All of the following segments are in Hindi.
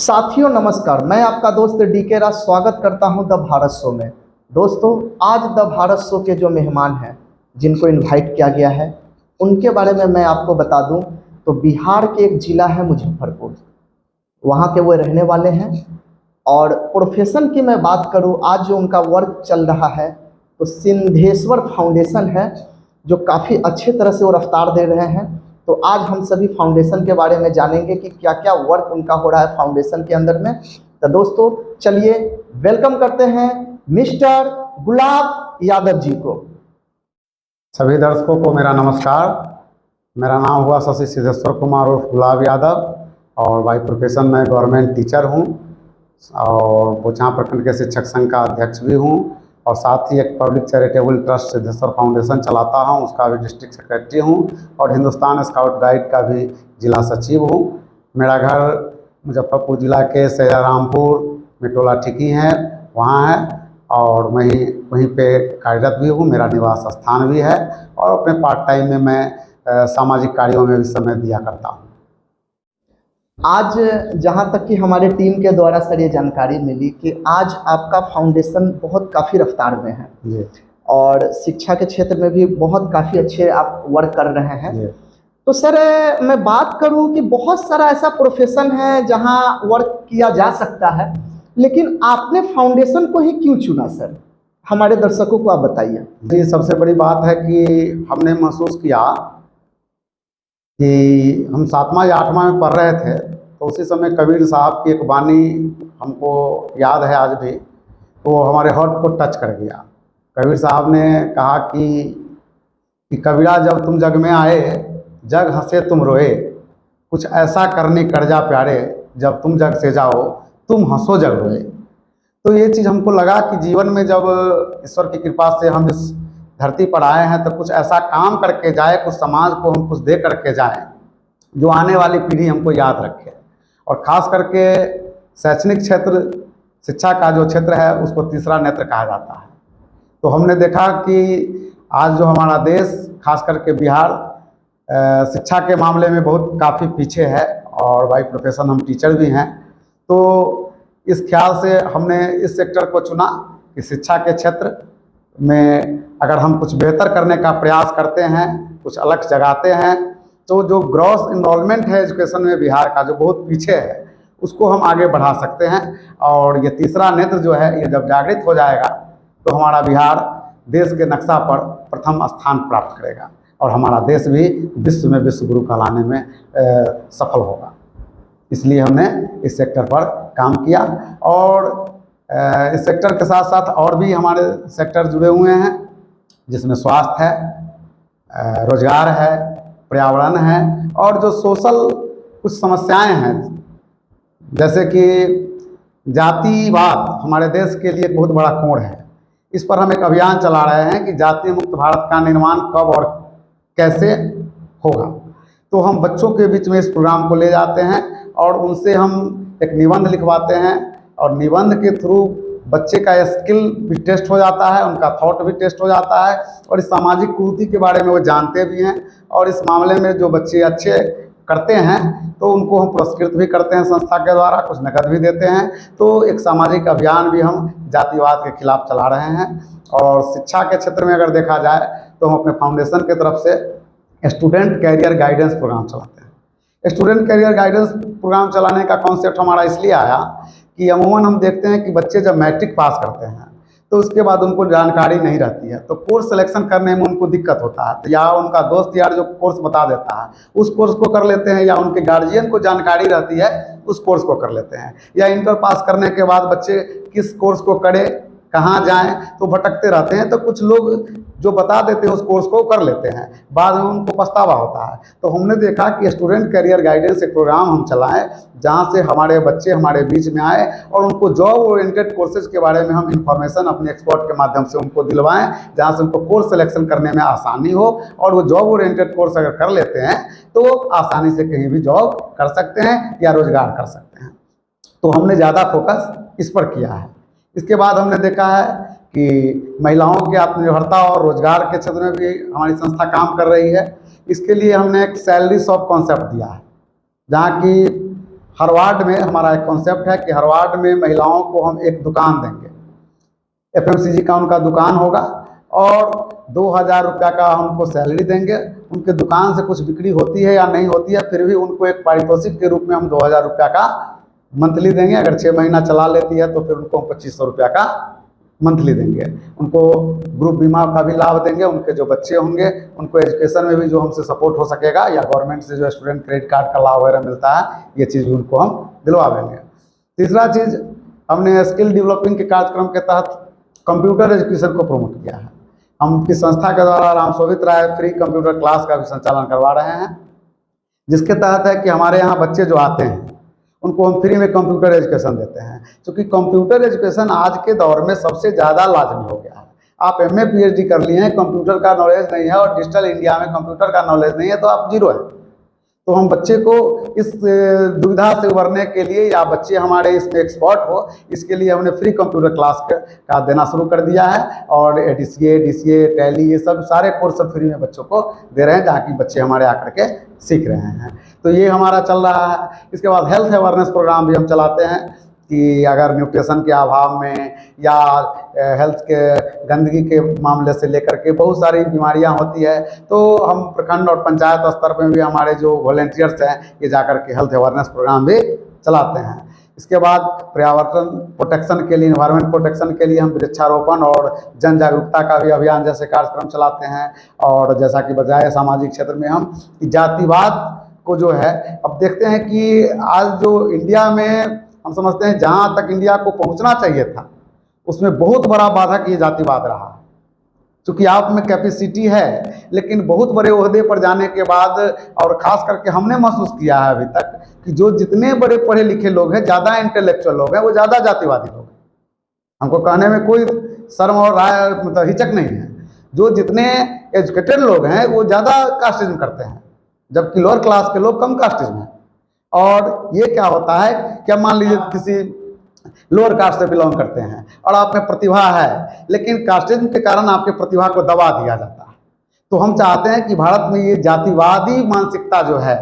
साथियों नमस्कार, मैं आपका दोस्त डीके राज स्वागत करता हूं द भारत शो में। दोस्तों, आज द भारत शो के जो मेहमान हैं जिनको इनवाइट किया गया है उनके बारे में मैं आपको बता दूं तो बिहार के एक ज़िला है मुजफ्फरपुर, वहां के वो रहने वाले हैं। और प्रोफेशन की मैं बात करूं, आज जो उनका वर्क चल रहा है तो सिंधेश्वर फाउंडेशन है जो काफ़ी अच्छे तरह से वो रफ्तार दे रहे हैं। तो आज हम सभी फाउंडेशन के बारे में जानेंगे कि क्या क्या वर्क उनका हो रहा है फाउंडेशन के अंदर में। तो दोस्तों चलिए वेलकम करते हैं मिस्टर गुलाब यादव जी को। सभी दर्शकों को मेरा नमस्कार। मेरा नाम हुआ शशि सिद्धेश्वर कुमार उर्फ गुलाब यादव और बाई प्रोफेशन मैं गवर्नमेंट टीचर हूं और बोचहा प्रखंड के शिक्षक संघ का अध्यक्ष भी हूं और साथ ही एक public charitable trust Siddheshwar foundation चलाता हूं, उसका भी डिस्ट्रिक्ट सेक्रेटरी हूं और हिंदुस्तान स्काउट गाइड का भी जिला सचिव हूं। मेरा घर मुजफ्फरपुर ज़िला के सैदारामपुर में टोला ठिकी है, वहाँ है और वहीं पे कार्यरत भी हूँ। मेरा निवास स्थान भी है और अपने पार्ट टाइम में मैं सामाजिक कार्यों में भी समय दिया करता हूँ। आज जहाँ तक कि हमारे टीम के द्वारा सर ये जानकारी मिली कि आज आपका फाउंडेशन बहुत काफ़ी रफ्तार में है जी। और शिक्षा के क्षेत्र में भी बहुत काफ़ी अच्छे आप वर्क कर रहे हैं जी। तो सर मैं बात करूं कि बहुत सारा ऐसा प्रोफेशन है जहां वर्क किया जा सकता है, लेकिन आपने फाउंडेशन को ही क्यों चुना सर? हमारे दर्शकों को आप बताइए। जी, सबसे बड़ी बात है कि हमने महसूस किया कि हम 7वां या 8वां में पढ़ रहे थे तो उसी समय कबीर साहब की एक वाणी हमको याद है आज भी, तो वो हमारे हार्ट को टच कर गया। कबीर साहब ने कहा कि कबीरा जब तुम जग में आए, जग हंसे तुम रोए, कुछ ऐसा करने कर्जा प्यारे, जब तुम जग से जाओ तुम हंसो जग रोए। तो ये चीज़ हमको लगा कि जीवन में जब ईश्वर की कृपा से हम इस धरती पर आए हैं तो कुछ ऐसा काम करके जाए, कुछ समाज को हम कुछ दे करके जाएं जो आने वाली पीढ़ी हमको याद रखे। और ख़ास करके शैक्षणिक क्षेत्र, शिक्षा का जो क्षेत्र है उसको तीसरा नेत्र कहा जाता है। तो हमने देखा कि आज जो हमारा देश खास करके बिहार शिक्षा के मामले में बहुत काफ़ी पीछे है और बाई प्रोफेशन हम टीचर भी हैं। तो इस ख्याल से हमने इस सेक्टर को चुना कि शिक्षा के क्षेत्र में अगर हम कुछ बेहतर करने का प्रयास करते हैं, कुछ अलग जगाते हैं, तो जो ग्रॉस इनरोलमेंट है एजुकेशन में बिहार का जो बहुत पीछे है उसको हम आगे बढ़ा सकते हैं। और ये तीसरा नेत्र जो है ये जब जागृत हो जाएगा तो हमारा बिहार देश के नक्शा पर प्रथम स्थान प्राप्त करेगा और हमारा देश भी विश्व में विश्व गुरु कहलाने में सफल होगा। इसलिए हमने इस सेक्टर पर काम किया और इस सेक्टर के साथ साथ और भी हमारे सेक्टर जुड़े हुए हैं जिसमें स्वास्थ्य है, रोजगार है, पर्यावरण है और जो सोशल कुछ समस्याएं हैं जैसे कि जातिवाद हमारे देश के लिए बहुत बड़ा कोण है। इस पर हम एक अभियान चला रहे हैं कि जाति मुक्त भारत का निर्माण कब और कैसे होगा। तो हम बच्चों के बीच में इस प्रोग्राम को ले जाते हैं और उनसे हम एक निबंध लिखवाते हैं और निबंध के थ्रू बच्चे का स्किल भी टेस्ट हो जाता है, उनका थॉट भी टेस्ट हो जाता है और इस सामाजिक कुरीति के बारे में वो जानते भी हैं। और इस मामले में जो बच्चे अच्छे करते हैं तो उनको हम पुरस्कृत भी करते हैं संस्था के द्वारा, कुछ नकद भी देते हैं। तो एक सामाजिक अभियान भी हम जातिवाद के खिलाफ चला रहे हैं। और शिक्षा के क्षेत्र में अगर देखा जाए तो हम अपने फाउंडेशन की तरफ से स्टूडेंट कैरियर गाइडेंस प्रोग्राम चलाते हैं। स्टूडेंट कैरियर गाइडेंस प्रोग्राम चलाने का कॉन्सेप्ट हमारा इसलिए आया कि अमूमन हम देखते हैं कि बच्चे जब मैट्रिक पास करते हैं तो उसके बाद उनको जानकारी नहीं रहती है, तो कोर्स सिलेक्शन करने में उनको दिक्कत होता है। तो या उनका दोस्त यार जो कोर्स बता देता है उस कोर्स को कर लेते हैं, या उनके गार्जियन को जानकारी रहती है उस कोर्स को कर लेते हैं, या इंटर पास करने के बाद बच्चे किस कोर्स को करें, कहाँ जाएं, तो भटकते रहते हैं। तो कुछ लोग जो बता देते हैं उस कोर्स को कर लेते हैं, बाद में उनको पछतावा होता है। तो हमने देखा कि स्टूडेंट करियर गाइडेंस एक प्रोग्राम हम चलाएं जहां से हमारे बच्चे हमारे बीच में आए और उनको जॉब ओरिएंटेड कोर्सेज के बारे में हम इंफॉर्मेशन अपने एक्सपर्ट के माध्यम से उनको दिलवाएं, जहां से उनको कोर्स सिलेक्शन करने में आसानी हो और वो जॉब ओरिएंटेड कोर्स अगर कर लेते हैं तो आसानी से कहीं भी जॉब कर सकते हैं या रोजगार कर सकते हैं। तो हमने ज़्यादा फोकस इस पर किया है। इसके बाद हमने देखा है कि महिलाओं की आत्मनिर्भरता और रोजगार के क्षेत्र में भी हमारी संस्था काम कर रही है। इसके लिए हमने एक सैलरी शॉप कॉन्सेप्ट दिया है जहाँ की हर वार्ड में हमारा एक कॉन्सेप्ट है कि हर वार्ड में महिलाओं को हम एक दुकान देंगे, एफएमसीजी का उनका दुकान होगा और 2,000 रुपया का हम उनको सैलरी देंगे। उनके दुकान से कुछ बिक्री होती है या नहीं होती है, फिर भी उनको एक पारितोषिक के रूप में हम 2,000 रुपया का मंथली देंगे। अगर 6 महीना चला लेती है तो फिर उनको 2,500 रुपया का मंथली देंगे। उनको ग्रुप बीमा का भी लाभ देंगे। उनके जो बच्चे होंगे उनको एजुकेशन में भी जो हमसे सपोर्ट हो सकेगा, या गवर्नमेंट से जो स्टूडेंट क्रेडिट कार्ड का लाभ वगैरह मिलता है, ये चीज़ भी उनको हम दिलवा देंगे। तीसरा चीज़, हमने स्किल डेवलपिंग के कार्यक्रम के तहत कंप्यूटर एजुकेशन को प्रमोट किया है। हम उनकी संस्था के द्वारा राम शोभित राय फ्री कंप्यूटर क्लास का भी संचालन करवा रहे हैं, जिसके तहत है कि हमारे यहाँ बच्चे जो आते हैं उनको हम फ्री में कंप्यूटर एजुकेशन देते हैं। क्योंकि कंप्यूटर एजुकेशन आज के दौर में सबसे ज़्यादा लाजमी हो गया है। आप MA PhD कर लिए हैं, कंप्यूटर का नॉलेज नहीं है और डिजिटल इंडिया में कंप्यूटर का नॉलेज नहीं है तो आप जीरो है। तो हम बच्चे को इस दुविधा से उबरने के लिए, या बच्चे हमारे इसमें एक्सपर्ट हो, इसके लिए हमने फ्री कंप्यूटर क्लास का देना शुरू कर दिया है। और ADCA, DCA, टैली, ये सब सारे कोर्स सब फ्री में बच्चों को दे रहे हैं, जहाँ की बच्चे हमारे आकर के सीख रहे हैं। तो ये हमारा चल रहा है। इसके बाद हेल्थ अवेयरनेस प्रोग्राम भी हम चलाते हैं कि अगर न्यूट्रिशन के अभाव में या हेल्थ के गंदगी के मामले से लेकर के बहुत सारी बीमारियां होती है, तो हम प्रखंड और पंचायत स्तर पर भी हमारे जो वॉलंटियर्स हैं ये जाकर के हेल्थ अवेयरनेस प्रोग्राम भी चलाते हैं। इसके बाद पर्यावरण प्रोटेक्शन के लिए, इन्वायरमेंट प्रोटेक्शन के लिए हम वृक्षारोपण और जन जागरूकता का भी अभियान जैसे कार्यक्रम चलाते हैं। और जैसा कि बताया, सामाजिक क्षेत्र में हम जातिवाद को जो है, अब देखते हैं कि आज जो इंडिया में हम समझते हैं जहाँ तक इंडिया को पहुँचना चाहिए था उसमें बहुत बड़ा बाधक ये जातिवाद रहा। क्योंकि आप में कैपेसिटी है, लेकिन बहुत बड़े ओहदे पर जाने के बाद, और ख़ास करके हमने महसूस किया है अभी तक कि जो जितने बड़े पढ़े लिखे लोग हैं, ज़्यादा इंटेलेक्चुअल लोग हैं, वो ज़्यादा जातिवादी लोग हैं। हमको कहने में कोई शर्म और राय मतलब हिचक नहीं है। जो जितने एजुकेटेड लोग हैं वो ज़्यादा कास्टिज्म करते हैं, जबकि लोअर क्लास के लोग कम कास्टिज्म हैं। और ये क्या होता है, क्या मान लीजिए किसी लोअर कास्ट से बिलोंग करते हैं और आप में प्रतिभा है, लेकिन कास्टिज्म के कारण आपके प्रतिभा को दबा दिया जाता है। तो हम चाहते हैं कि भारत में ये जातिवादी मानसिकता जो है,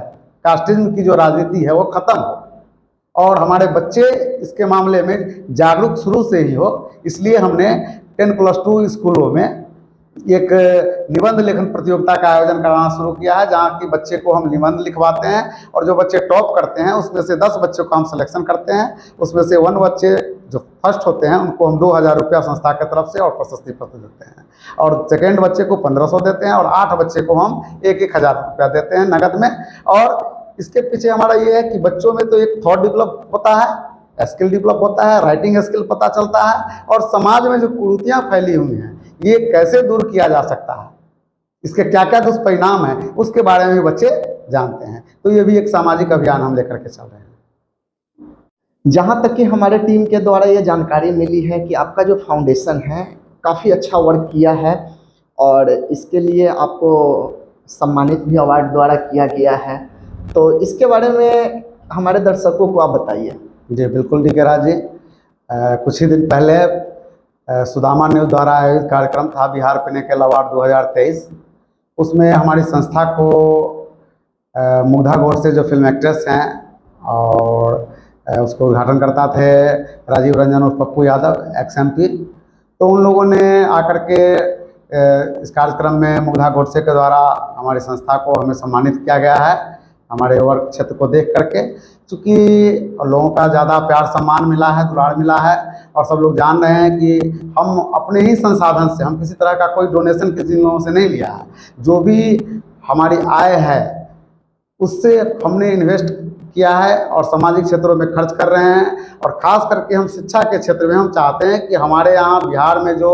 कास्टिज्म की जो राजनीति है, वो खत्म हो और हमारे बच्चे इसके मामले में जागरूक शुरू से ही हो। इसलिए हमने 10+2 स्कूलों में एक निबंध लेखन प्रतियोगिता का आयोजन कराना शुरू किया है, जहाँ की बच्चे को हम निबंध लिखवाते हैं और जो बच्चे टॉप करते हैं उसमें से 10 बच्चों को हम सिलेक्शन करते हैं। उसमें से 1 बच्चे जो फर्स्ट होते हैं उनको हम 2,000 रुपया संस्था की तरफ से और प्रशस्ति पत्र देते हैं, और सेकेंड बच्चे को 1,500 देते हैं, और 8 बच्चे को हम 1,000 रुपया देते हैं नगद में। और इसके पीछे हमारा ये है कि बच्चों में तो एक थॉट डेवलप होता है, स्किल डेवलप होता है, राइटिंग स्किल पता चलता है, और समाज में जो कुरीतियाँ फैली हुई हैं ये कैसे दूर किया जा सकता है, इसके क्या क्या दुष्परिणाम है, उसके बारे में बच्चे जानते हैं। तो ये भी एक सामाजिक अभियान हम लेकर के चल रहे हैं। जहाँ तक कि हमारे टीम के द्वारा ये जानकारी मिली है कि आपका जो फाउंडेशन है काफ़ी अच्छा वर्क किया है और इसके लिए आपको सम्मानित भी अवार्ड द्वारा किया गया है। तो इसके बारे में हमारे दर्शकों को आप बताइए। जी बिल्कुल डी के राज जी, कुछ ही दिन पहले सुदामा न्यूज़ द्वारा आयोजित कार्यक्रम था बिहार पिनेकल अवार्ड 2023। उसमें हमारी संस्था को मुग्धा गोडसे जो फिल्म एक्ट्रेस हैं और उसको उद्घाटन करता थे राजीव रंजन और पप्पू यादव XMP, तो उन लोगों ने आकर के इस कार्यक्रम में मुग्धा गोडसे के द्वारा हमारी संस्था को हमें सम्मानित किया गया है, हमारे वर्क क्षेत्र को देख करके। चूँकि लोगों का ज़्यादा प्यार सम्मान मिला है, दुलार मिला है, और सब लोग जान रहे हैं कि हम अपने ही संसाधन से, हम किसी तरह का कोई डोनेशन किसी लोगों से नहीं लिया है, जो भी हमारी आय है उससे हमने इन्वेस्ट किया है और सामाजिक क्षेत्रों में खर्च कर रहे हैं। और ख़ास करके हम शिक्षा के क्षेत्र में हम चाहते हैं कि हमारे यहाँ बिहार में जो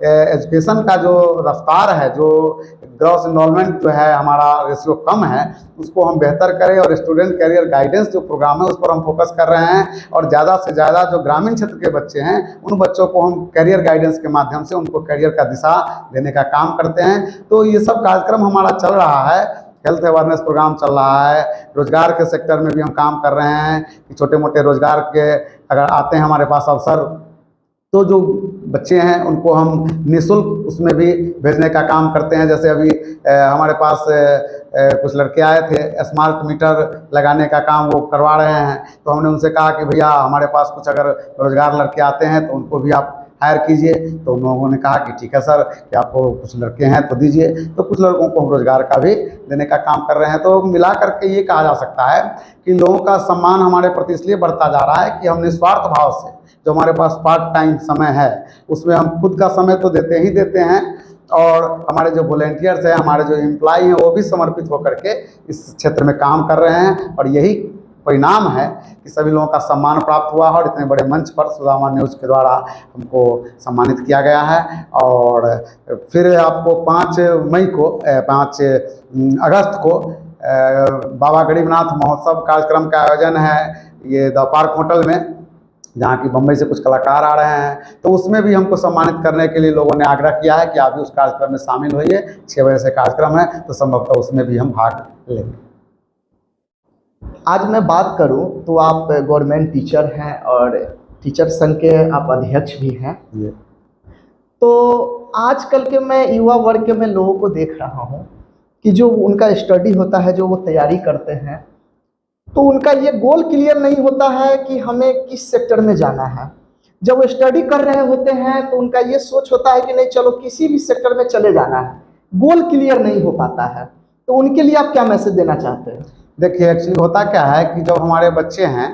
एजुकेशन का जो रफ्तार है, जो ग्रॉस इनरोलमेंट जो है हमारा रेशियो कम है, उसको हम बेहतर करें। और स्टूडेंट कैरियर गाइडेंस जो प्रोग्राम है उस पर हम फोकस कर रहे हैं, और ज़्यादा से ज़्यादा जो ग्रामीण क्षेत्र के बच्चे हैं उन बच्चों को हम कैरियर गाइडेंस के माध्यम से उनको कैरियर का दिशा देने का काम करते हैं। तो ये सब कार्यक्रम हमारा चल रहा है, हेल्थ अवेयरनेस प्रोग्राम चल रहा है, रोजगार के सेक्टर में भी हम काम कर रहे हैं कि छोटे मोटे रोजगार के अगर आते हैं हमारे पास अवसर तो जो बच्चे हैं उनको हम निःशुल्क उसमें भी भेजने का काम करते हैं। जैसे अभी हमारे पास कुछ लड़के आए थे, स्मार्ट मीटर लगाने का काम वो करवा रहे हैं। तो हमने उनसे कहा कि भैया हमारे पास कुछ अगर रोजगार लड़के आते हैं तो उनको भी आप हायर कीजिए। तो उन लोगों ने कहा कि ठीक है सर, कि आपको कुछ लड़के हैं तो दीजिए। तो कुछ लड़कों को हम रोजगार का भी देने का काम कर रहे हैं। तो मिला करके ये कहा जा सकता है कि लोगों का सम्मान हमारे प्रति इसलिए बढ़ता जा रहा है कि हम निस्वार्थ भाव से जो हमारे पास पार्ट टाइम समय है उसमें हम खुद का समय तो देते ही देते हैं, और हमारे जो वॉलेंटियर्स हैं, हमारे जो एम्प्लॉई हैं, वो भी समर्पित होकर के इस क्षेत्र में काम कर रहे हैं। और यही परिणाम है कि सभी लोगों का सम्मान प्राप्त हुआ है और इतने बड़े मंच पर सुदामा न्यूज़ के द्वारा हमको सम्मानित किया गया है। और फिर आपको 5 मई को 5 अगस्त को बाबा गरीबनाथ महोत्सव कार्यक्रम का आयोजन है ये द पार्क होटल में, जहाँ की बम्बई से कुछ कलाकार आ रहे हैं। तो उसमें भी हमको सम्मानित करने के लिए लोगों ने आग्रह किया है कि आप भी उस कार्यक्रम में शामिल होइए। 6 बजे से कार्यक्रम है, तो संभवतः उसमें भी हम भाग लेंगे। आज मैं बात करूं तो आप गवर्नमेंट टीचर हैं और टीचर संघ के आप अध्यक्ष भी हैं। तो आजकल के मैं युवा वर्ग के मैं लोगों को देख रहा हूं कि जो उनका स्टडी होता है, जो वो तैयारी करते हैं, तो उनका ये गोल क्लियर नहीं होता है कि हमें किस सेक्टर में जाना है। जब वो स्टडी कर रहे होते हैं तो उनका ये सोच होता है कि नहीं चलो किसी भी सेक्टर में चले जाना है, गोल क्लियर नहीं हो पाता है। तो उनके लिए आप क्या मैसेज देना चाहते हैं? देखिए, एक्चुअली होता क्या है कि जब हमारे बच्चे हैं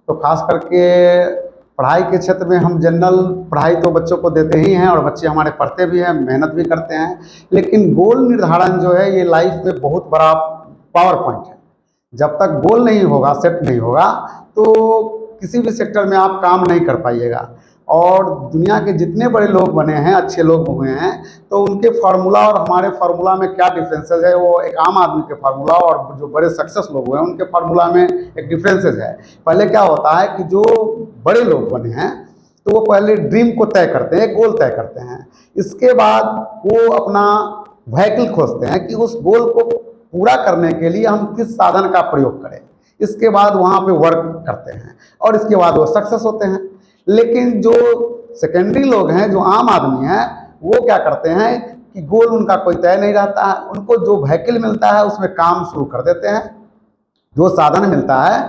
तो खास करके पढ़ाई के क्षेत्र में हम जनरल पढ़ाई तो बच्चों को देते ही हैं और बच्चे हमारे पढ़ते भी हैं, मेहनत भी करते हैं। लेकिन गोल निर्धारण जो है ये लाइफ में बहुत बड़ा पावर पॉइंट है। जब तक गोल नहीं होगा, सेट नहीं होगा, तो किसी भी सेक्टर में आप काम नहीं कर पाइएगा। और दुनिया के जितने बड़े लोग बने हैं, अच्छे लोग हुए हैं, तो उनके फार्मूला और हमारे फार्मूला में क्या डिफरेंसेस है, वो एक आम आदमी के फार्मूला और जो बड़े सक्सेस लोग हुए हैं उनके फार्मूला में एक डिफरेंसेस है। पहले क्या होता है कि जो बड़े लोग बने हैं तो वो पहले ड्रीम को तय करते हैं, गोल तय करते हैं। इसके बाद वो अपना व्हीकल खोजते हैं कि उस गोल को पूरा करने के लिए हम किस साधन का प्रयोग करें। इसके बाद वहाँ पे वर्क करते हैं और इसके बाद वो सक्सेस होते हैं। लेकिन जो सेकेंडरी लोग हैं, जो आम आदमी हैं, वो क्या करते हैं कि गोल उनका कोई तय नहीं रहता है। उनको जो व्हीकल मिलता है उसमें काम शुरू कर देते हैं। जो साधन मिलता है,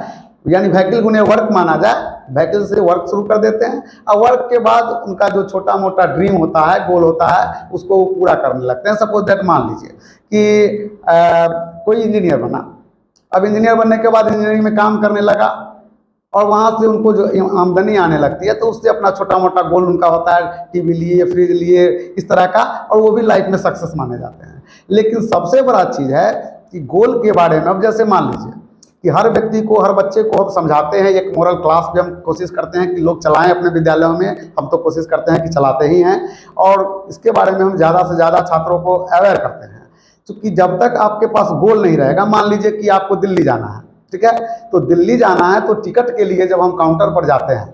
यानी व्हीकल उन्हें वर्क माना जाए, व्हीकल से वर्क शुरू कर देते हैं। और वर्क के बाद उनका जो छोटा मोटा ड्रीम होता है, गोल होता है, उसको वो पूरा करने लगते हैं। सपोज दैट मान लीजिए कि कोई इंजीनियर बना। अब इंजीनियर बनने के बाद इंजीनियरिंग में काम करने लगा और वहाँ से उनको जो आमदनी आने लगती है तो उससे अपना छोटा मोटा गोल उनका होता है, टीवी लिए, फ्रिज लिए, इस तरह का, और वो भी लाइफ में सक्सेस माने जाते हैं। लेकिन सबसे बड़ा चीज़ है कि गोल के बारे में, अब जैसे मान लीजिए कि हर व्यक्ति को, हर बच्चे को हम समझाते हैं, एक मोरल क्लास भी हम कोशिश करते हैं कि लोग चलाएं अपने विद्यालयों में, हम तो कोशिश करते हैं कि चलाते ही हैं। और इसके बारे में हम ज़्यादा से ज़्यादा छात्रों को अवेयर करते हैं। क्योंकि जब तक आपके पास गोल नहीं रहेगा, मान लीजिए कि आपको दिल्ली जाना है, ठीक है, तो दिल्ली जाना है तो टिकट के लिए जब हम काउंटर पर जाते हैं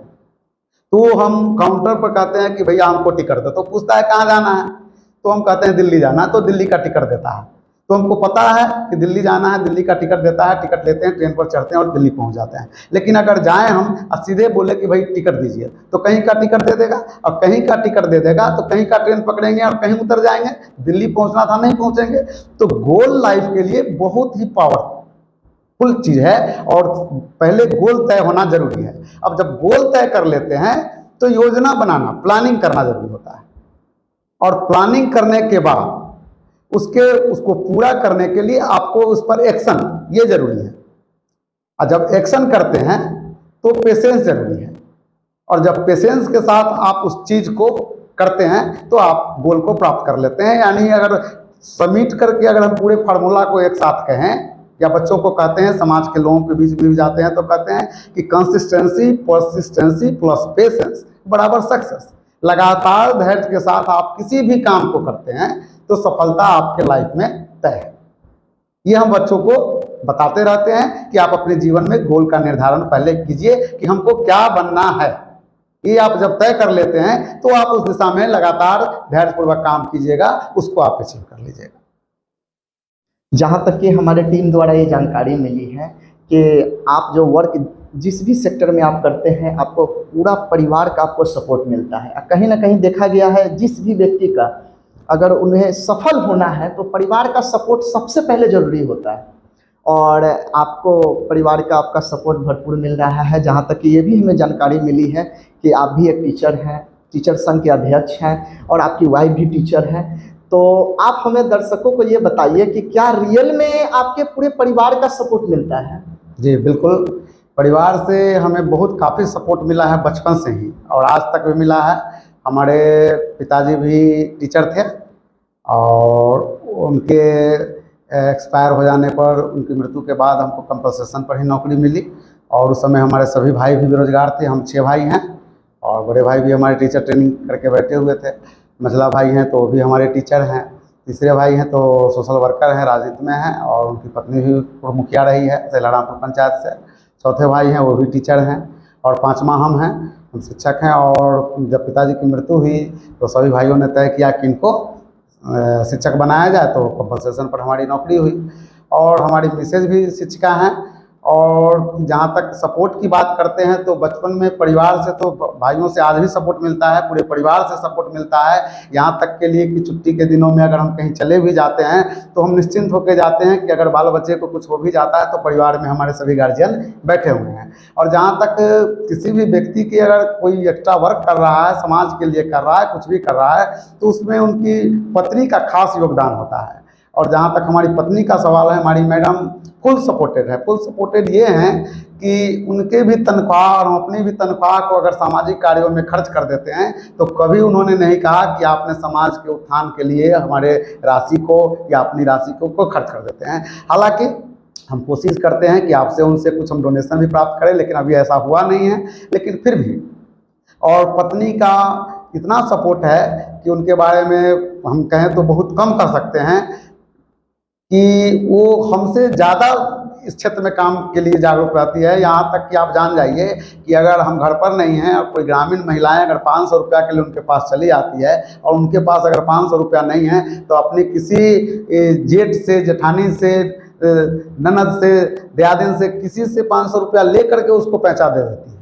तो हम काउंटर पर कहते हैं कि भैया हमको टिकट दो, तो पूछता है कहाँ जाना है, तो हम कहते हैं दिल्ली जाना है, तो दिल्ली का टिकट देता है। तो हमको पता है कि दिल्ली जाना है, दिल्ली का टिकट देता है, टिकट लेते हैं, ट्रेन पर चढ़ते हैं और दिल्ली पहुंच जाते हैं। लेकिन अगर जाएं हम और सीधे बोले कि भाई टिकट दीजिए, तो कहीं का टिकट दे देगा, और कहीं का टिकट दे देगा तो कहीं का ट्रेन पकड़ेंगे और कहीं उतर जाएंगे, दिल्ली पहुंचना था नहीं पहुंचेंगे। तो गोल लाइफ के लिए बहुत ही पावरफुल चीज़ है और पहले गोल तय होना जरूरी है। अब जब गोल तय कर लेते हैं तो योजना बनाना, प्लानिंग करना जरूरी होता है, और प्लानिंग करने के बाद उसको पूरा करने के लिए आपको उस पर एक्शन, ये जरूरी है। और जब एक्शन करते हैं तो पेशेंस जरूरी है, और जब पेशेंस के साथ आप उस चीज़ को करते हैं तो आप गोल को प्राप्त कर लेते हैं। यानी अगर समिट करके अगर हम पूरे फार्मूला को एक साथ कहें, या बच्चों को कहते हैं, समाज के लोगों के बीच में भी जाते हैं तो कहते हैं कि कंसिस्टेंसी, परसिस्टेंसी प्लस पेशेंस बराबर सक्सेस। लगातार धैर्य के साथ आप किसी भी काम को करते हैं तो सफलता आपके लाइफ में तय है। ये हम बच्चों को बताते रहते हैं कि आप अपने जीवन में गोल का निर्धारण पहले कीजिए कि हमको क्या बनना है। ये आप जब तय कर लेते हैं तो आप उस दिशा में लगातार धैर्यपूर्वक काम कीजिएगा, उसको आप अचीव कर लीजिएगा। जहाँ तक कि हमारे टीम द्वारा ये जानकारी मिली है कि आप जो वर्क जिस भी सेक्टर में आप करते हैं आपको पूरा परिवार का आपको सपोर्ट मिलता है। कहीं ना कहीं देखा गया है जिस भी व्यक्ति का अगर उन्हें सफल होना है तो परिवार का सपोर्ट सबसे पहले ज़रूरी होता है, और आपको परिवार का आपका सपोर्ट भरपूर मिल रहा है। जहाँ तक कि ये भी हमें जानकारी मिली है कि आप भी एक टीचर हैं, टीचर संघ के अध्यक्ष हैं, और आपकी वाइफ भी टीचर हैं। तो आप हमें दर्शकों को ये बताइए कि क्या रियल में आपके पूरे परिवार का सपोर्ट मिलता है? जी बिल्कुल, परिवार से हमें बहुत काफ़ी सपोर्ट मिला है बचपन से ही, और आज तक भी मिला है। हमारे पिताजी भी टीचर थे, और उनके एक्सपायर हो जाने पर, उनकी मृत्यु के बाद हमको कंपनसेशन पर ही नौकरी मिली। और उस समय हमारे सभी भाई भी बेरोजगार थे। हम 6 भाई हैं, और बड़े भाई भी हमारे टीचर ट्रेनिंग करके बैठे हुए थे। मझला भाई हैं तो वो भी हमारे टीचर हैं। तीसरे भाई हैं तो सोशल वर्कर हैं, राजनीति में हैं, और उनकी पत्नी भी पूर्व मुखिया रही है सैलारामपुर पंचायत से। चौथे भाई हैं वो भी टीचर हैं, और 5वां हम हैं, हम शिक्षक हैं। और जब पिताजी की मृत्यु हुई तो सभी भाइयों ने तय किया कि इनको शिक्षक बनाया जाए, तो कंपनसेशन पर हमारी नौकरी हुई। और हमारी मिसेज भी शिक्षिका हैं। और जहाँ तक सपोर्ट की बात करते हैं तो बचपन में परिवार से, तो भाइयों से आज भी सपोर्ट मिलता है, पूरे परिवार से सपोर्ट मिलता है। यहाँ तक के लिए कि छुट्टी के दिनों में अगर हम कहीं चले भी जाते हैं तो हम निश्चिंत होकर जाते हैं कि अगर बाल बच्चे को कुछ हो भी जाता है तो परिवार में हमारे सभी गार्जियन बैठे हुए हैं। और जहाँ तक किसी भी व्यक्ति की अगर कोई एक्स्ट्रा वर्क कर रहा है, समाज के लिए कर रहा है, कुछ भी कर रहा है, तो उसमें उनकी पत्नी का खास योगदान होता है। और जहाँ तक हमारी पत्नी का सवाल है, हमारी मैडम फुल सपोर्टेड है। फुल सपोर्टेड ये हैं कि उनके भी तनख्वाह और हम अपनी भी तनख्वाह को अगर सामाजिक कार्यों में खर्च कर देते हैं तो कभी उन्होंने नहीं कहा कि आपने समाज के उत्थान के लिए हमारे राशि को या अपनी राशि को खर्च कर देते हैं। हालांकि हम कोशिश करते हैं कि आपसे उनसे कुछ हम डोनेशन भी प्राप्त करें, लेकिन अभी ऐसा हुआ नहीं है, लेकिन फिर भी। और पत्नी का इतना सपोर्ट है कि उनके बारे में हम कहें तो बहुत कम कर सकते हैं कि वो हमसे ज़्यादा इस क्षेत्र में काम के लिए जागरूक रहती है। यहाँ तक कि आप जान जाइए कि अगर हम घर पर नहीं हैं और कोई ग्रामीण महिलाएं अगर 500 रुपया के लिए उनके पास चली आती है, और उनके पास अगर 500 रुपया नहीं है तो अपनी किसी जेठ से, जेठानी से, ननद से, दियादिन से, किसी से 500 रुपया ले करके उसको पहुँचा दे देती है।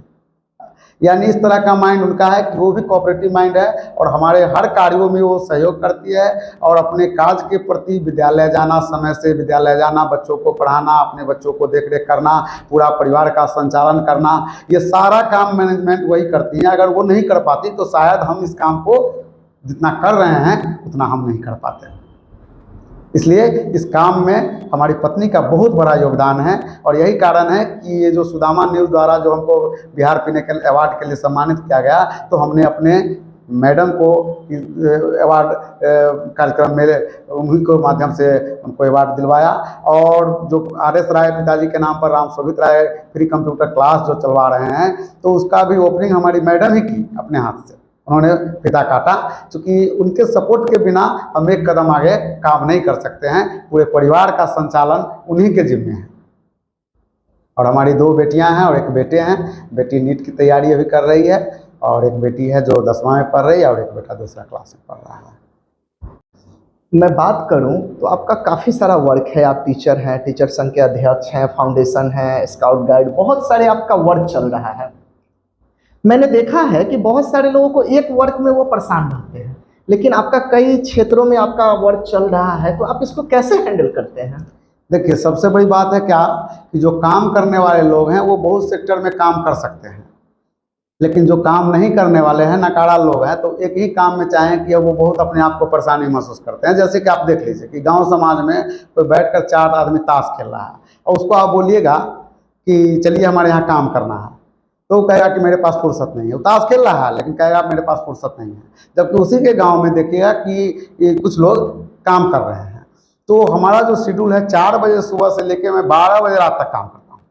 यानी इस तरह का माइंड उनका है कि वो भी कोऑपरेटिव माइंड है, और हमारे हर कार्यों में वो सहयोग करती है। और अपने कार्य के प्रति विद्यालय जाना, समय से विद्यालय जाना, बच्चों को पढ़ाना, अपने बच्चों को देख रेख करना, पूरा परिवार का संचालन करना, ये सारा काम मैनेजमेंट वही करती हैं। अगर वो नहीं कर पाती तो शायद हम इस काम को जितना कर रहे हैं उतना हम नहीं कर पाते। इसलिए इस काम में हमारी पत्नी का बहुत बड़ा योगदान है, और यही कारण है कि ये जो सुदामा न्यूज़ द्वारा जो हमको बिहार पिनेकल अवार्ड के लिए सम्मानित किया गया, तो हमने अपने मैडम को अवार्ड कार्यक्रम में उन्हीं के माध्यम से उनको अवार्ड दिलवाया। और जो RS राय पिताजी के नाम पर राम शोभित राय फ्री कंप्यूटर क्लास जो चलवा रहे हैं, तो उसका भी ओपनिंग हमारी मैडम ही की अपने हाथ से। उन्होंने पिता काटा, क्योंकि उनके सपोर्ट के बिना हम एक कदम आगे काम नहीं कर सकते हैं। पूरे परिवार का संचालन उन्हीं के जिम्मे है। और हमारी 2 बेटियां हैं और 1 बेटे हैं। बेटी नीट की तैयारी अभी कर रही है, और 1 बेटी है जो 10वां में पढ़ रही है, और 1 बेटा दूसरा क्लास में पढ़ रहा है। मैं बात करूं तो आपका काफ़ी सारा वर्क है। आप टीचर हैं, टीचर संघ के अध्यक्ष हैं, फाउंडेशन है, स्काउट गाइड, बहुत सारे आपका वर्क चल रहा है। मैंने देखा है कि बहुत सारे लोगों को एक वर्क में वो परेशान रहते हैं, लेकिन आपका कई क्षेत्रों में आपका वर्क चल रहा है, तो आप इसको कैसे हैंडल करते हैं? देखिए, सबसे बड़ी बात है क्या कि जो काम करने वाले लोग हैं वो बहुत सेक्टर में काम कर सकते हैं, लेकिन जो काम नहीं करने वाले हैं, नकारा लोग हैं, तो एक ही काम में चाहें कि वो बहुत अपने आप को परेशानी महसूस करते हैं। जैसे कि आप देख लीजिए कि गांव समाज में कोई बैठकर 4 आदमी ताश खेल रहा है, और उसको आप बोलिएगा कि चलिए हमारे यहाँ काम करना है, तो वो कहेगा कि मेरे पास फुर्सत नहीं है। वो ताश खेल रहा है लेकिन कहेगा मेरे पास फुर्सत नहीं है। जबकि उसी के गांव में देखिएगा कि कुछ लोग काम कर रहे हैं। तो हमारा जो शेड्यूल है 4 बजे सुबह से लेकर मैं 12 बजे रात तक काम करता हूँ,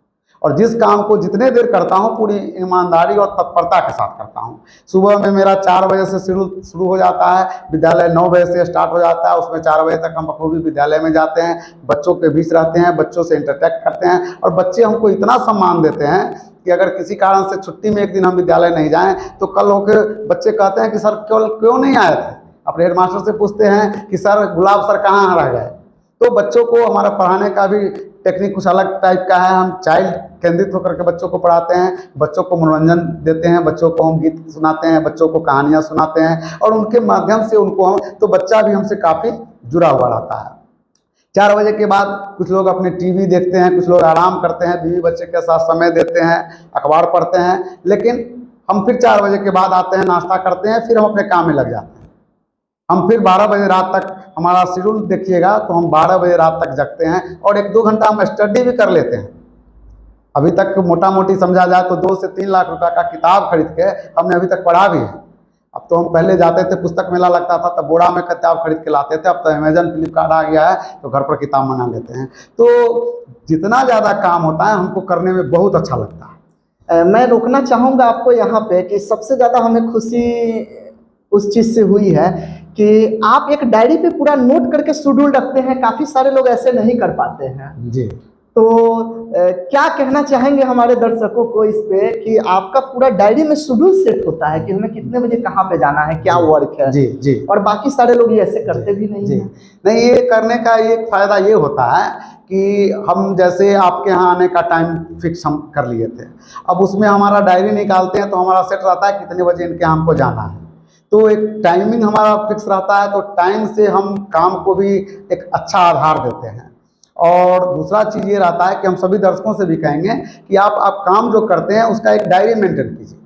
और जिस काम को जितने देर करता हूँ पूरी ईमानदारी और तत्परता के साथ करता हूँ। सुबह में मेरा 4 बजे से शेड्यूल शुरू हो जाता है, विद्यालय 9 बजे से स्टार्ट हो जाता है। उसमें 4 बजे तक हम बखूबी विद्यालय में जाते हैं, बच्चों के बीच रहते हैं, बच्चों से इंटरेक्ट करते हैं, और बच्चे हमको इतना सम्मान देते हैं कि अगर किसी कारण से छुट्टी में एक दिन हम विद्यालय नहीं जाएं तो कल होकर बच्चे कहते हैं कि सर क्यों नहीं आए थे। अपने हेडमास्टर से पूछते हैं कि सर गुलाब सर कहाँ रह गए, तो बच्चों को हमारा पढ़ाने का भी टेक्निक कुछ अलग टाइप का है। हम चाइल्ड केंद्रित होकर के बच्चों को पढ़ाते हैं, बच्चों को मनोरंजन देते हैं, बच्चों को हम गीत सुनाते हैं, बच्चों को कहानियाँ सुनाते हैं और उनके माध्यम से उनको हम तो बच्चा भी हमसे काफ़ी जुड़ा हुआ रहता है। 4 बजे के बाद कुछ लोग अपने टीवी देखते हैं, कुछ लोग आराम करते हैं, बीवी बच्चे के साथ समय देते हैं, अखबार पढ़ते हैं, लेकिन हम फिर 4 बजे के बाद आते हैं, नाश्ता करते हैं, फिर हम अपने काम में लग जाते हैं। हम फिर 12 बजे रात तक, हमारा शेड्यूल देखिएगा तो हम 12 बजे रात तक जगते हैं और 1-2 घंटा हम स्टडी भी कर लेते हैं। अभी तक मोटा मोटी समझा जाए तो 2 से 3 लाख रुपए का किताब खरीद के हमने अभी तक पढ़ा भी है। अब तो हम पहले जाते थे, पुस्तक मेला लगता था तब बोरा में किताब खरीद के लाते थे, अब तो अमेजन फ्लिपकार्ट आ गया है तो घर पर किताब मंगा लेते हैं। तो जितना ज़्यादा काम होता है हमको करने में बहुत अच्छा लगता है। मैं रोकना चाहूँगा आपको यहाँ पे कि सबसे ज़्यादा हमें खुशी उस चीज़ से हुई है कि आप एक डायरी पे पूरा नोट करके शेड्यूल रखते हैं। काफ़ी सारे लोग ऐसे नहीं कर पाते हैं जी। तो क्या कहना चाहेंगे हमारे दर्शकों को इस पे कि आपका पूरा डायरी में शेड्यूल सेट होता है कि हमें कितने बजे कहाँ पे जाना है, क्या वर्क है। जी जी। और बाकी सारे लोग ये ऐसे करते भी नहीं हैं। नहीं, ये करने का एक फ़ायदा ये होता है कि हम जैसे आपके यहाँ आने का टाइम फिक्स हम कर लिए थे, अब उसमें हमारा डायरी निकालते हैं तो हमारा सेट रहता है कितने बजे इनके यहाँ हमको जाना है, तो एक टाइमिंग हमारा फिक्स रहता है। तो टाइम से हम काम को भी एक अच्छा आधार देते हैं। और दूसरा चीज़ ये रहता है कि हम सभी दर्शकों से भी कहेंगे कि आप काम जो करते हैं उसका एक डायरी मेंटेन कीजिए,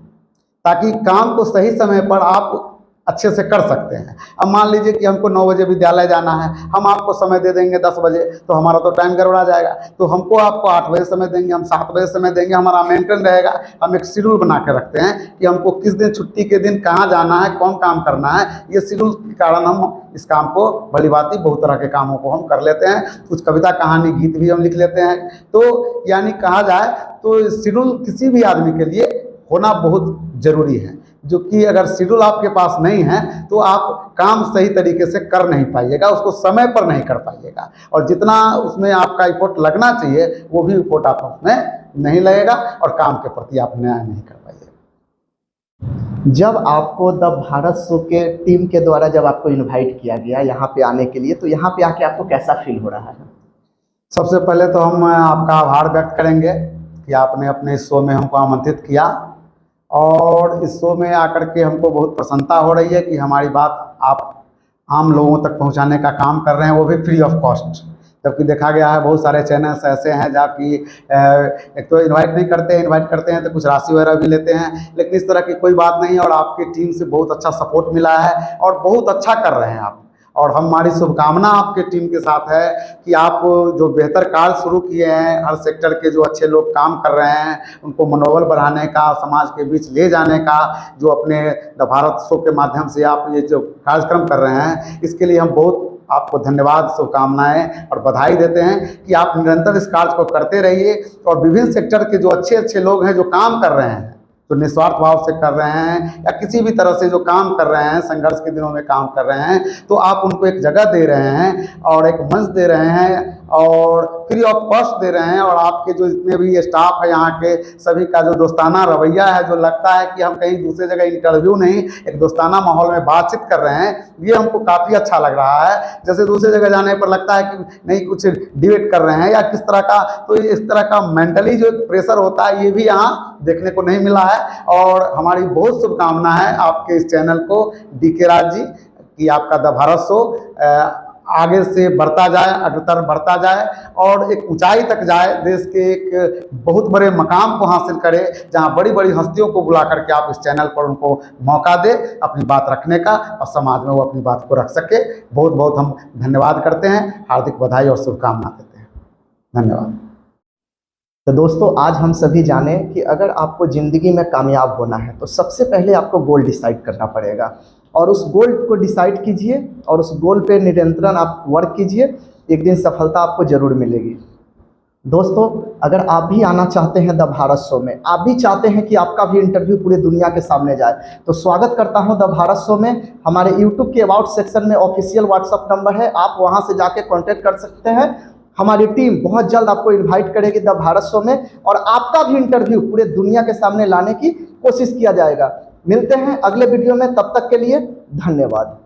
ताकि काम को सही समय पर आप अच्छे से कर सकते हैं। अब मान लीजिए कि हमको 9 बजे विद्यालय जाना है, हम आपको समय दे देंगे 10 बजे, तो हमारा तो टाइम गड़बड़ा जाएगा। तो हमको आपको 8 बजे समय देंगे, हम 7 बजे समय देंगे, हमारा मेंटेन रहेगा। हम एक शेड्यूल बना के रखते हैं कि हमको किस दिन छुट्टी के दिन कहाँ जाना है, कौन काम करना है। ये शेड्यूल के कारण हम इस काम को भली भांति बहुत तरह के कामों को हम कर लेते हैं। कुछ कविता कहानी गीत भी हम लिख लेते हैं। तो यानी कहा जाए तो शेड्यूल किसी भी आदमी के लिए होना बहुत ज़रूरी है, जो कि अगर शेड्यूल आपके पास नहीं है तो आप काम सही तरीके से कर नहीं पाइएगा, उसको समय पर नहीं कर पाइएगा, और जितना उसमें आपका इफोर्ट लगना चाहिए वो भी इफोर्ट आप उसमें नहीं लगेगा और काम के प्रति आप न्याय नहीं कर पाइएगा। जब आपको द भारत शो के टीम के द्वारा जब आपको इनवाइट किया गया यहाँ पे आने के लिए, तो यहाँ पे आके आपको कैसा फील हो रहा है? सबसे पहले तो हम आपका आभार व्यक्त करेंगे कि आपने अपने शो में हमको आमंत्रित किया, और इस शो में आकर के हमको बहुत प्रसन्नता हो रही है कि हमारी बात आप आम लोगों तक पहुंचाने का काम कर रहे हैं, वो भी फ्री ऑफ कॉस्ट। जबकि देखा गया है बहुत सारे चैनल्स ऐसे हैं जहाँ की एक तो इनवाइट नहीं करते, इनवाइट करते हैं तो कुछ राशि वगैरह भी लेते हैं, लेकिन इस तरह की कोई बात नहीं है। और आपकी टीम से बहुत अच्छा सपोर्ट मिला है और बहुत अच्छा कर रहे हैं आप, और हमारी शुभकामना आपके टीम के साथ है कि आप जो बेहतर कार्य शुरू किए हैं, हर सेक्टर के जो अच्छे लोग काम कर रहे हैं उनको मनोबल बढ़ाने का, समाज के बीच ले जाने का, जो अपने द भारत शो के माध्यम से आप ये जो कार्यक्रम कर रहे हैं, इसके लिए हम बहुत आपको धन्यवाद, शुभकामनाएं और बधाई देते हैं कि आप निरंतर इस कार्य को करते रहिए। और विभिन्न सेक्टर के जो अच्छे अच्छे लोग हैं जो काम कर रहे हैं, जो निस्वार्थ भाव से कर रहे हैं या किसी भी तरह से जो काम कर रहे हैं, संघर्ष के दिनों में काम कर रहे हैं, तो आप उनको एक जगह दे रहे हैं और एक मंच दे रहे हैं और फ्री ऑफ कॉस्ट दे रहे हैं। और आपके जो जितने भी स्टाफ है यहाँ के सभी का जो दोस्ताना रवैया है, जो लगता है कि हम कहीं दूसरे जगह इंटरव्यू नहीं, एक दोस्ताना माहौल में बातचीत कर रहे हैं, ये हमको काफ़ी अच्छा लग रहा है। जैसे दूसरे जगह जाने पर लगता है कि नहीं कुछ डिबेट कर रहे हैं या किस तरह का, तो इस तरह का मेंटली जो प्रेशर होता है ये भी यहाँ देखने को नहीं मिला है। और हमारी बहुत शुभकामना है आपके इस चैनल को, डीके राज जी, कि आपका द भारत शो आगे से बढ़ता जाए, अग्रतर बढ़ता जाए और एक ऊंचाई तक जाए, देश के एक बहुत बड़े मकाम को हासिल करे, जहां बड़ी बड़ी हस्तियों को बुला करके आप इस चैनल पर उनको मौका दे अपनी बात रखने का और समाज में वो अपनी बात को रख सके। बहुत बहुत हम धन्यवाद करते हैं, हार्दिक बधाई और शुभकामना देते हैं। धन्यवाद। तो दोस्तों, आज हम सभी जाने कि अगर आपको ज़िंदगी में कामयाब होना है तो सबसे पहले आपको गोल डिसाइड करना पड़ेगा, और उस गोल को डिसाइड कीजिए और उस गोल पे निरंतर आप वर्क कीजिए, एक दिन सफलता आपको ज़रूर मिलेगी। दोस्तों, अगर आप भी आना चाहते हैं द भारत शो में, आप भी चाहते हैं कि आपका भी इंटरव्यू पूरी दुनिया के सामने जाए, तो स्वागत करता हूं द भारत शो में। हमारे यूट्यूब के अबाउट सेक्शन में ऑफिशियल व्हाट्सअप नंबर है, आप वहां से जाके कॉन्टैक्ट कर सकते हैं। हमारी टीम बहुत जल्द आपको इनवाइट करेगी द भारत शो में, और आपका भी इंटरव्यू पूरे दुनिया के सामने लाने की कोशिश किया जाएगा। मिलते हैं अगले वीडियो में, तब तक के लिए धन्यवाद।